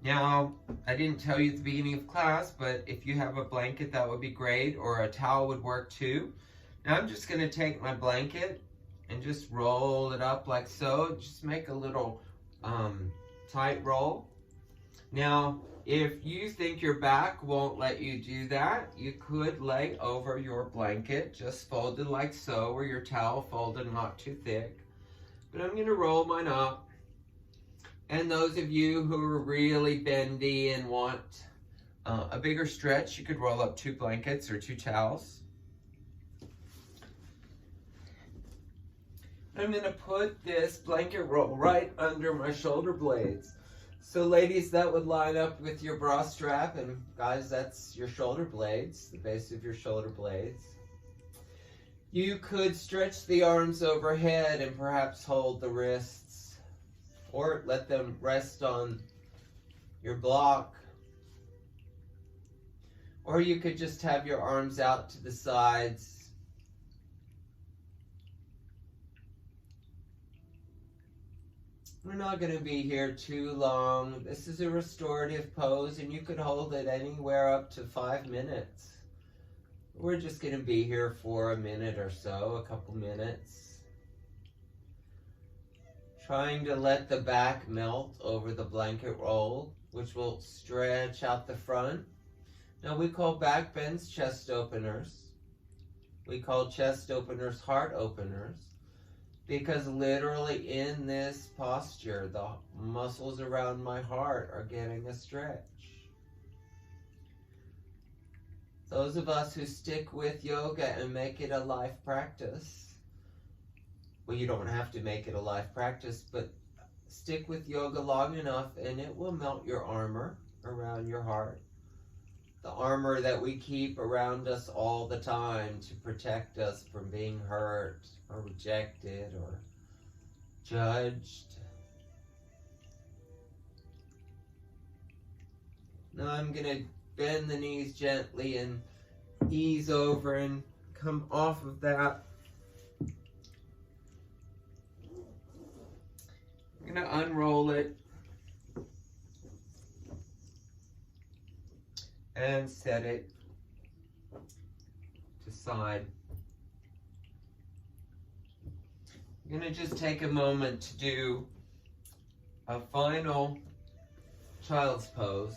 Now, I didn't tell you at the beginning of class, but if you have a blanket, that would be great, or a towel would work too. Now I'm just gonna take my blanket and just roll it up like so. Just make a little tight roll. Now, if you think your back won't let you do that, you could lay over your blanket, just folded like so, or your towel folded not too thick. But I'm going to roll mine up. And those of you who are really bendy and want a bigger stretch, you could roll up 2 blankets or 2 towels. I'm going to put this blanket roll right under my shoulder blades. So ladies, that would line up with your bra strap, and guys, that's your shoulder blades, the base of your shoulder blades. You could stretch the arms overhead and perhaps hold the wrists, or let them rest on your block. Or you could just have your arms out to the sides. We're not going to be here too long. This is a restorative pose, and you could hold it anywhere up to 5 minutes. We're just going to be here for a minute or so, a couple minutes. Trying to let the back melt over the blanket roll, which will stretch out the front. Now we call back bends chest openers. We call chest openers heart openers. Because literally in this posture, the muscles around my heart are getting a stretch. Those of us who stick with yoga and make it a life practice, well, you don't have to make it a life practice, but stick with yoga long enough and it will melt your armor around your heart. The armor that we keep around us all the time to protect us from being hurt or rejected or judged. Now I'm going to bend the knees gently and ease over and come off of that. I'm going to unroll it and set it to side. I'm going to just take a moment to do a final child's pose.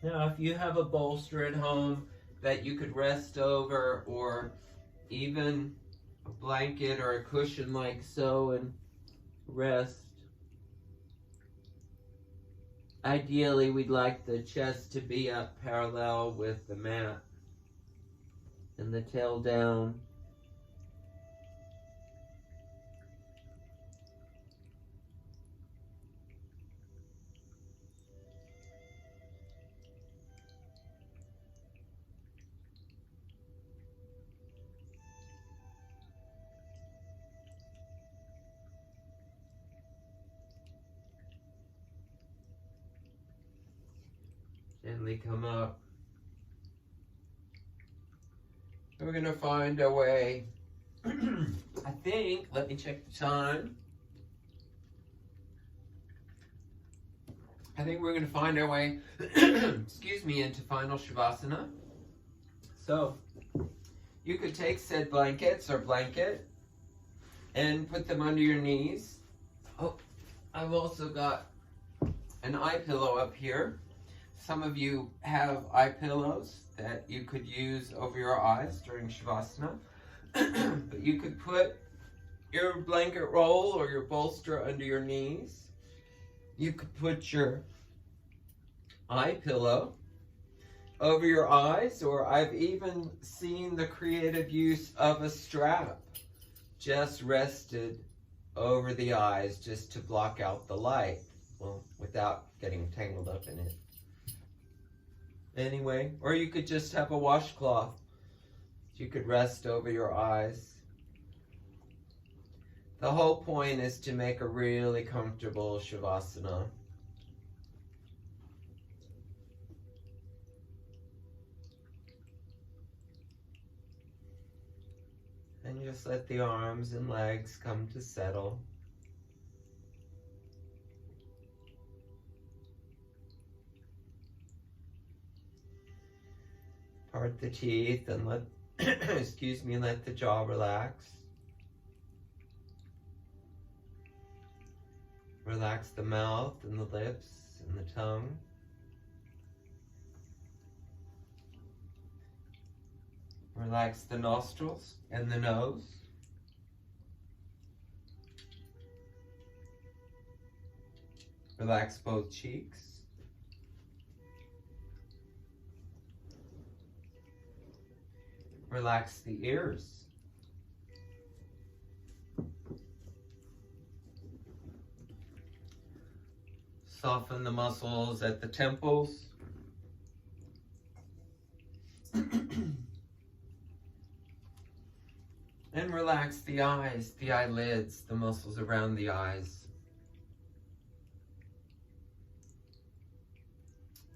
Now, if you have a bolster at home that you could rest over, or even a blanket or a cushion like so, and rest. Ideally, we'd like the chest to be up parallel with the mat and the tail down. Gently come up. And we're going to find a way, I think, let me check the time. I think we're going to find our way, excuse me, into final Shavasana. So, you could take said blankets or blanket and put them under your knees. Oh, I've also got an eye pillow up here. Some of you have eye pillows that you could use over your eyes during Shavasana. But you could put your blanket roll or your bolster under your knees. You could put your eye pillow over your eyes, or I've even seen the creative use of a strap just rested over the eyes just to block out the light, well, without getting tangled up in it. Anyway, or you could just have a washcloth you could rest over your eyes. The whole point is to make a really comfortable Shavasana. And just let the arms and legs come to settle. Part the teeth and let, excuse me, let the jaw relax. Relax the mouth and the lips and the tongue. Relax the nostrils and the nose. Relax both cheeks. Relax the ears. Soften the muscles at the temples. And relax the eyes, the eyelids, the muscles around the eyes.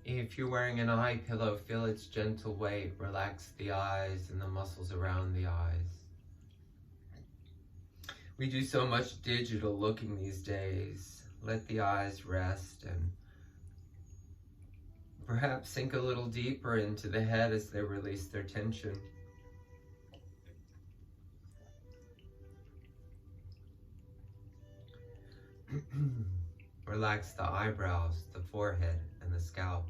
If you're wearing an eye pillow, feel its gentle weight. Relax the eyes and the muscles around the eyes. We do so much digital looking these days. Let the eyes rest and perhaps sink a little deeper into the head as they release their tension. Relax the eyebrows, the forehead, and the scalp.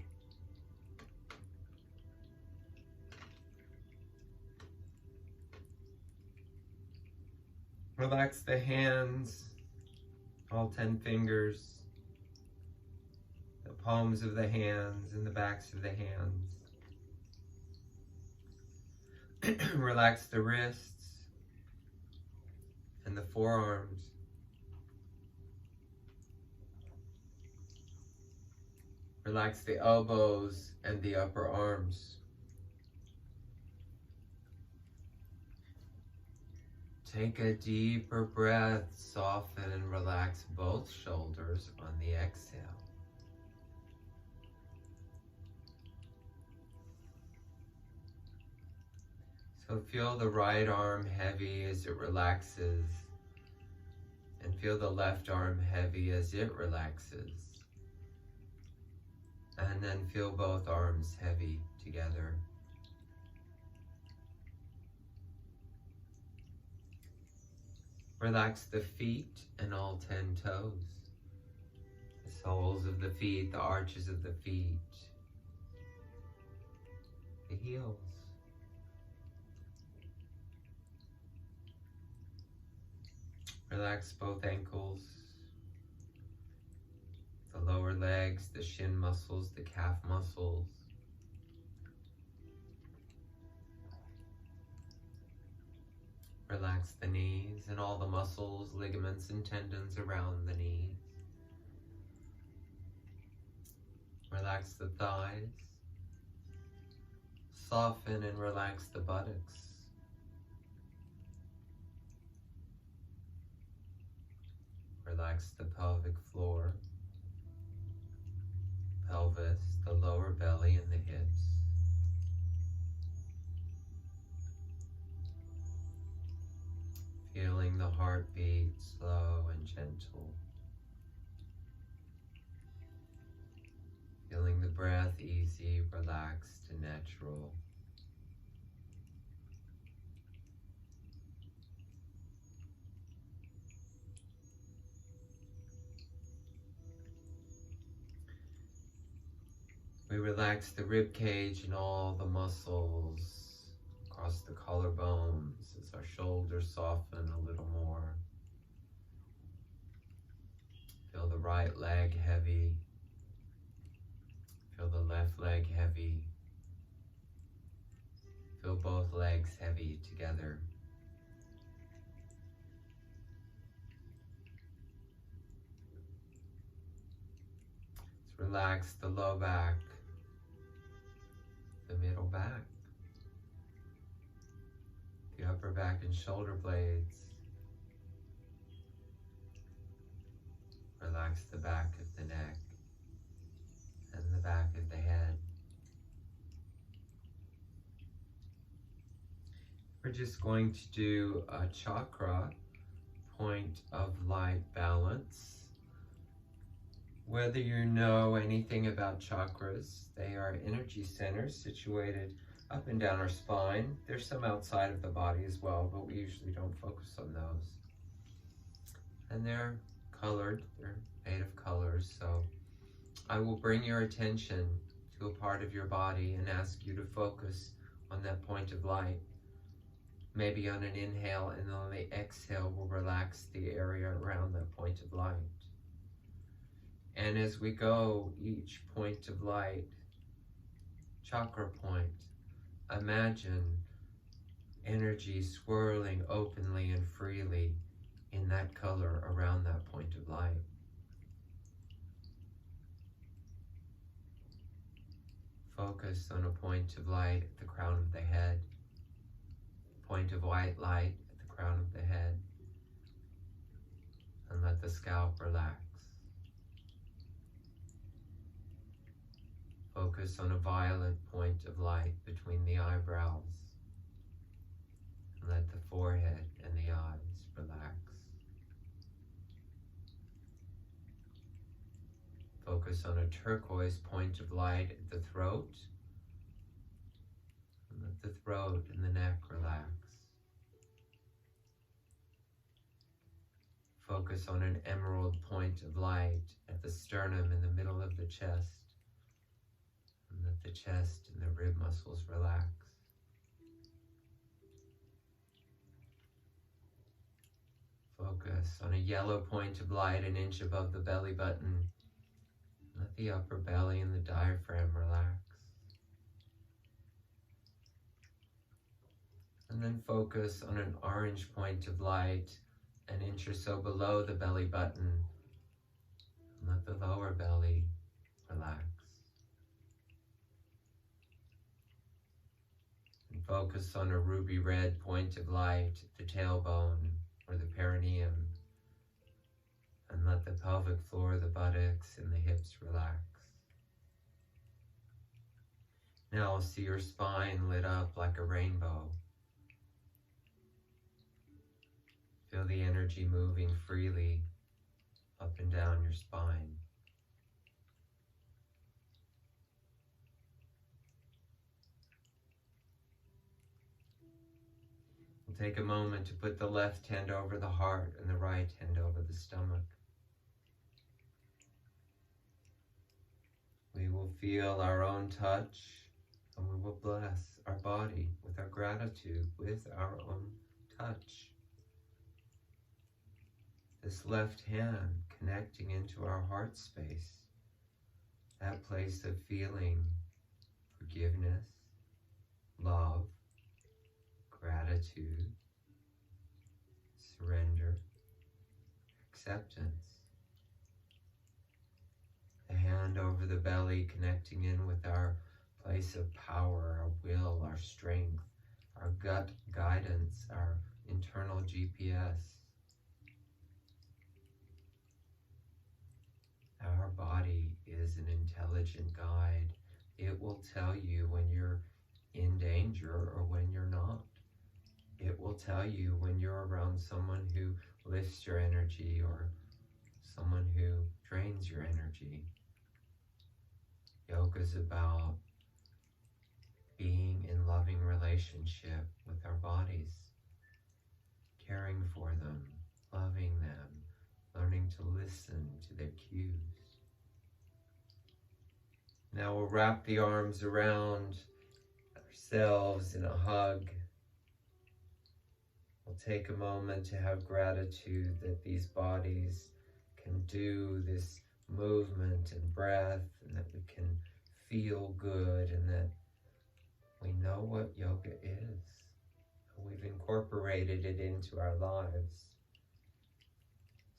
Relax the hands, all 10 fingers, the palms of the hands and the backs of the hands. Relax the wrists and the forearms. Relax the elbows and the upper arms. Take a deeper breath, soften and relax both shoulders on the exhale. So feel the right arm heavy as it relaxes, and feel the left arm heavy as it relaxes. And then feel both arms heavy together. Relax the feet and all 10 toes. The soles of the feet, the arches of the feet, the heels. Relax both ankles, the lower legs, the shin muscles, the calf muscles. Relax the knees and all the muscles, ligaments, and tendons around the knees. Relax the thighs. Soften and relax the buttocks. Relax the pelvic floor, pelvis, the lower belly, and the hips. Feeling the heartbeat slow and gentle. Feeling the breath easy, relaxed, and natural. We relax the rib cage and all the muscles across the collarbones as our shoulders soften a little more. Feel the right leg heavy. Feel the left leg heavy. Feel both legs heavy together. Let's relax the low back, the middle back, the upper back and shoulder blades. Relax the back of the neck and the back of the head. We're just going to do a chakra point of light balance. Whether you know anything about chakras, they are energy centers situated up and down our spine. There's some outside of the body as well, but we usually don't focus on those. And they're colored, they're made of colors, so I will bring your attention to a part of your body and ask you to focus on that point of light. Maybe on an inhale, and on the exhale, we'll relax the area around that point of light. And as we go, each point of light, chakra point, imagine energy swirling openly and freely in that color around that point of light. Focus on a point of light at the crown of the head, point of white light at the crown of the head, and let the scalp relax. Focus on a violet point of light between the eyebrows, and let the forehead and the eyes relax. Focus on a turquoise point of light at the throat, and let the throat and the neck relax. Focus on an emerald point of light at the sternum in the middle of the chest, and let the chest and the rib muscles relax. Focus on a yellow point of light an inch above the belly button. Let the upper belly and the diaphragm relax. And then focus on an orange point of light an inch or so below the belly button. And let the lower belly relax. And focus on a ruby red point of light at the tailbone or the perineum. And let the pelvic floor, the buttocks, and the hips relax. Now see your spine lit up like a rainbow. Feel the energy moving freely up and down your spine. We'll take a moment to put the left hand over the heart and the right hand over the stomach. We will feel our own touch, and we will bless our body with our gratitude, with our own touch. This left hand connecting into our heart space, that place of feeling forgiveness, love, gratitude, surrender, acceptance. The hand over the belly connecting in with our place of power, our will, our strength, our gut guidance, our internal GPS. Our body is an intelligent guide. It will tell you when you're in danger or when you're not. It will tell you when you're around someone who lifts your energy or someone who drains your energy. Yoga is about being in loving relationship with our bodies, caring for them, loving them, learning to listen to their cues. Now we'll wrap the arms around ourselves in a hug. We'll take a moment to have gratitude that these bodies can do this movement and breath, and that we can feel good, and that we know what yoga is. We've incorporated it into our lives.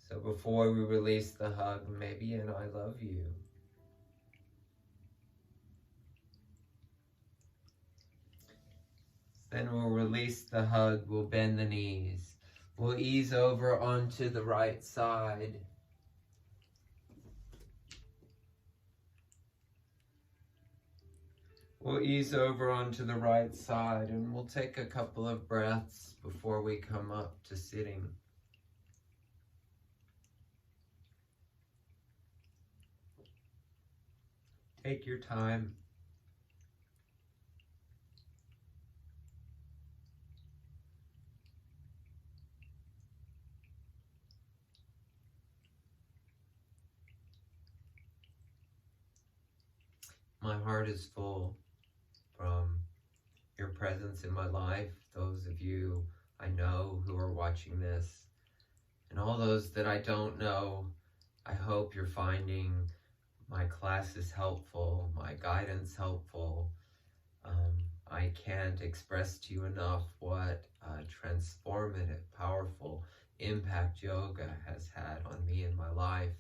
So before we release the hug, maybe an I love you. Then we'll release the hug, we'll bend the knees. We'll ease over onto the right side. We'll ease over onto the right side, and we'll take a couple of breaths before we come up to sitting. Take your time. My heart is full from your presence in my life, those of you I know who are watching this, and all those that I don't know. I hope you're finding my classes helpful, my guidance helpful. I can't express to you enough what transformative, powerful impact yoga has had on me in my life.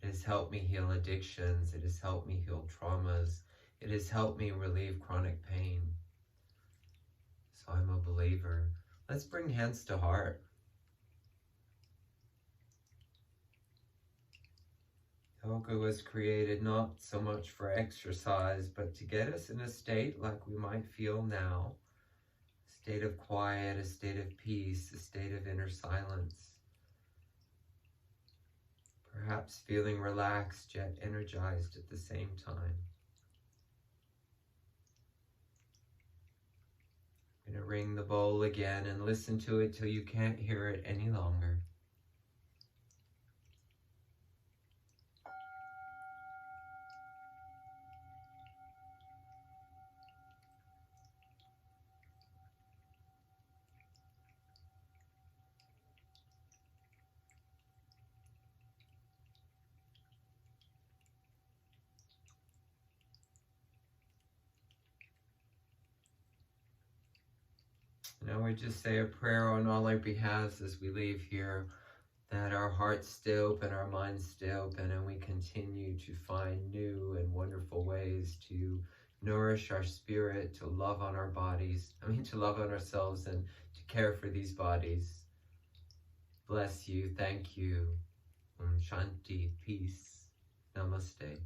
It has helped me heal addictions. It has helped me heal traumas. It has helped me relieve chronic pain. So I'm a believer. Let's bring hands to heart. Yoga was created not so much for exercise, but to get us in a state like we might feel now. A state of quiet, a state of peace, a state of inner silence. Perhaps feeling relaxed yet energized at the same time. I'm going to ring the bowl again and listen to it till you can't hear it any longer. Now we just say a prayer on all our behalves as we leave here, that our hearts stay open, our minds stay open, and we continue to find new and wonderful ways to nourish our spirit, to love on our bodies, to love on ourselves and to care for these bodies. Bless you, thank you. Shanti, peace, namaste.